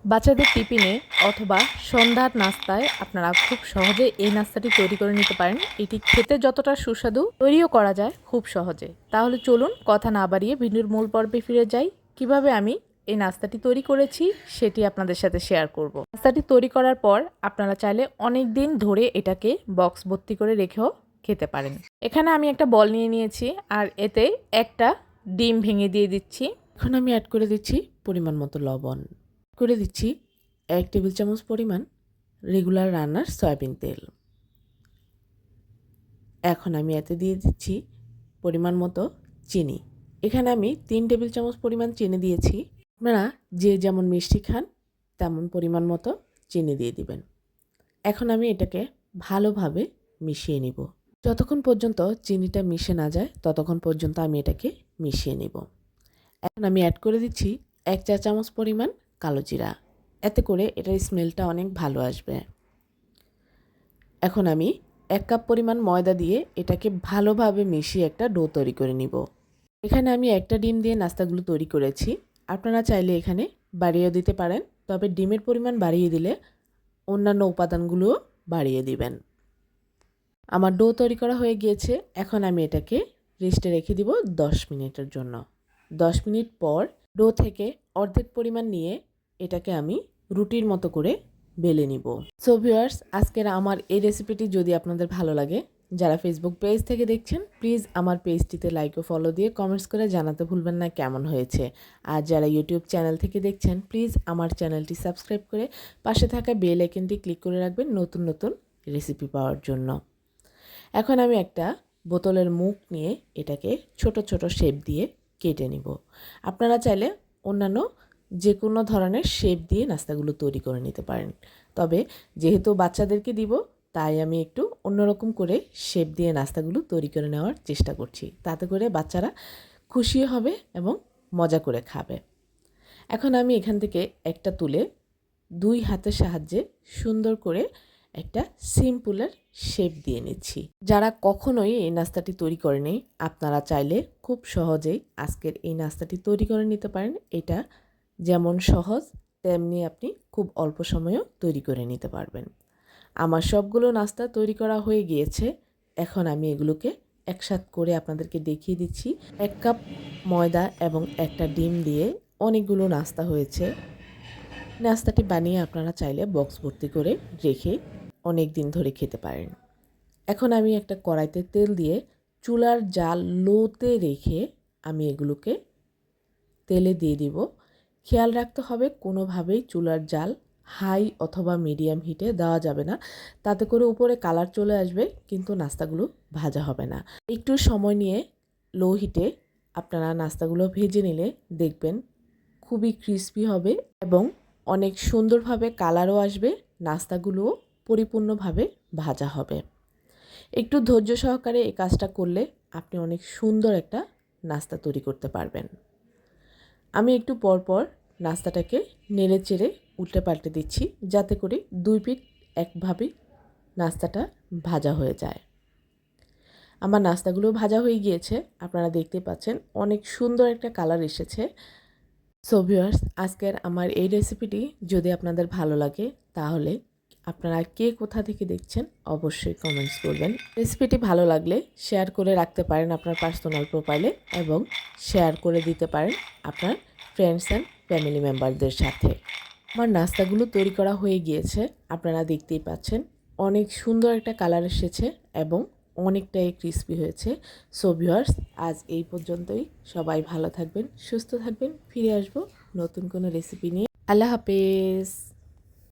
বাচ্চাদের টিফিনে অথবা সন্ধ্যার নাস্তায় আপনারা খুব সহজে এই নাস্তাটি তৈরি করে নিতে পারেন। এটি খেতে যতটা সুস্বাদু, তৈরিও করা যায় খুব সহজে। তাহলে চলুন কথা না বাড়িয়ে ভিডিওর মূল পর্বে ফিরে যাই। কিভাবে আমি এই নাস্তাটি তৈরি করেছি সেটি আপনাদের সাথে শেয়ার করব। নাস্তাটি তৈরি করার পর আপনারা চাইলে অনেক দিন ধরে এটাকে বক্স ভর্তি করে রেখেও খেতে পারেন। এখানে আমি একটা বল নিয়ে নিয়েছি আর এতে একটা ডিম ভেঙে দিয়ে দিচ্ছি। এখন আমি অ্যাড করে দিচ্ছি পরিমাণ মতো লবণ, করে দিচ্ছি 1 টেবিল চামচ পরিমাণ রেগুলার রান্নার সয়াবিন তেল। এখন আমি এতে দিয়ে দিচ্ছি পরিমাণ মতো চিনি। এখানে আমি 3 টেবিল চামচ পরিমাণ চিনি দিয়েছি। আপনারা যে যেমন মিষ্টি খান তেমন পরিমাণ মতো চিনি দিয়ে দিবেন। এখন আমি এটাকে ভালোভাবে মিশিয়ে নিব। যতক্ষণ পর্যন্ত চিনিটা মিশে না যায় ততক্ষণ পর্যন্ত আমি এটাকে মিশিয়ে নিব। এখন আমি অ্যাড করে দিচ্ছি 1 চা চামচ পরিমাণ কালো জিরা। এতে করে এটার স্মেলটা অনেক ভালো আসবে। এখন আমি 1 কাপ পরিমাণ ময়দা দিয়ে এটাকে ভালোভাবে মিশিয়ে একটা ডো তৈরি করে নিব। এখানে আমি একটা ডিম দিয়ে নাস্তাগুলো তৈরি করেছি। আপনারা চাইলে এখানে বাড়িয়ে দিতে পারেন, তবে ডিমের পরিমাণ বাড়িয়ে দিলে অন্যান্য উপাদানগুলোও বাড়িয়ে দিবেন। আমার ডো তৈরি করা হয়ে গিয়েছে। এখন আমি এটাকে রেস্টে রেখে দিব 10 মিনিটের জন্য। 10 মিনিট পর ডো থেকে অর্ধেক পরিমাণ নিয়ে এটাকে আমি রুটির মতো করে বেলে নিব। সো ভিউয়ার্স, আজকের আমার এই রেসিপিটি যদি আপনাদের ভালো লাগে, যারা ফেসবুক পেজ থেকে দেখছেন প্লিজ আমার পেজটিতে লাইক ও ফলো দিয়ে কমেন্টস করে জানাতে ভুলবেন না কেমন হয়েছে। আর যারা ইউটিউব চ্যানেল থেকে দেখছেন প্লিজ আমার চ্যানেলটি সাবস্ক্রাইব করে পাশে থাকা বেল আইকনটি ক্লিক করে রাখবেন নতুন নতুন রেসিপি পাওয়ার জন্য। এখন আমি একটা বোতলের মুখ নিয়ে এটাকে ছোট ছোট শেপ দিয়ে কেটে নিব। আপনারা চাইলে অন্যান্য যে কোনো ধরনের শেপ দিয়ে নাস্তাগুলো তৈরি করে নিতে পারেন, তবে যেহেতু বাচ্চাদেরকে দিব তাই আমি একটু অন্যরকম করে শেপ দিয়ে নাস্তাগুলো তৈরি করে নেওয়ার চেষ্টা করছি। তাতে করে বাচ্চারা খুশি হবে এবং মজা করে খাবে। এখন আমি এখান থেকে একটা তুলে 2 হাতের সাহায্যে সুন্দর করে একটা সিম্পলের শেপ দিয়ে নিচ্ছি। যারা কখনোই এই নাস্তাটি তৈরি করেনি আপনারা চাইলে খুব সহজেই আজকের এই নাস্তাটি তৈরি করে নিতে পারেন। এটা যেমন সহজ তেমনি আপনি খুব অল্প সময়েও তৈরি করে নিতে পারবেন। আমার সবগুলো নাস্তা তৈরি করা হয়ে গিয়েছে। এখন আমি এগুলোকে একসাথে করে আপনাদেরকে দেখিয়ে দিচ্ছি। 1 কাপ ময়দা এবং একটা ডিম দিয়ে অনেকগুলো নাস্তা হয়েছে। নাস্তাটি বানিয়ে আপনারা চাইলে বক্স ভর্তি করে রেখে অনেক দিন ধরে খেতে পারেন। এখন আমি একটা কড়াইতে তেল দিয়ে চুলার জাল লোতে রেখে আমি এগুলোকে তেলে দিয়ে দিব। খেয়াল রাখতে হবে কোনোভাবেই চুলার জাল হাই অথবা মিডিয়াম হিটে দেওয়া যাবে না, তাতে করে উপরে কালার চলে আসবে কিন্তু নাস্তাগুলো ভাজা হবে না। একটু সময় নিয়ে লো হিটে আপনারা নাস্তাগুলো ভেজে নিলে দেখবেন খুবই ক্রিস্পি হবে এবং অনেক সুন্দরভাবে কালারও আসবে, নাস্তাগুলোও পরিপূর্ণভাবে ভাজা হবে। একটু ধৈর্য সহকারে এই কাজটা করলে আপনি অনেক সুন্দর একটা নাস্তা তৈরি করতে পারবেন। আমি একটু পরপর নাস্তাটাকে নেড়ে চেড়ে উল্টে পাল্টে দিচ্ছি যাতে করে 2 পিঠ একভাবেই নাস্তাটা ভাজা হয়ে যায়। আমার নাস্তাগুলো ভাজা হয়ে গিয়েছে, আপনারা দেখতে পাচ্ছেন অনেক সুন্দর একটা কালার এসেছে। সো ভিউয়ার্স, আজকের আমার এই রেসিপিটি যদি আপনাদের ভালো লাগে তাহলে আপনারা কে কোথা থেকে দেখছেন অবশ্যই কমেন্টস করবেন। রেসিপিটি ভালো লাগলে শেয়ার করে রাখতে পারেন আপনার পার্সোনাল প্রোফাইলে এবং শেয়ার করে দিতে পারেন আপনার ফ্রেন্ডস অ্যান্ড ফ্যামিলি মেম্বারদের সাথে। আমার নাস্তাগুলো তৈরি করা হয়ে গিয়েছে, আপনারা দেখতেই পাচ্ছেন অনেক সুন্দর একটা কালার এসেছে এবং অনেকটাই ক্রিস্পি হয়েছে। সো ভিউয়ার্স, আজ এই পর্যন্তই। সবাই ভালো থাকবেন, সুস্থ থাকবেন। ফিরে আসবো নতুন কোনো রেসিপি নিয়ে। আল্লাহ হাফেজ।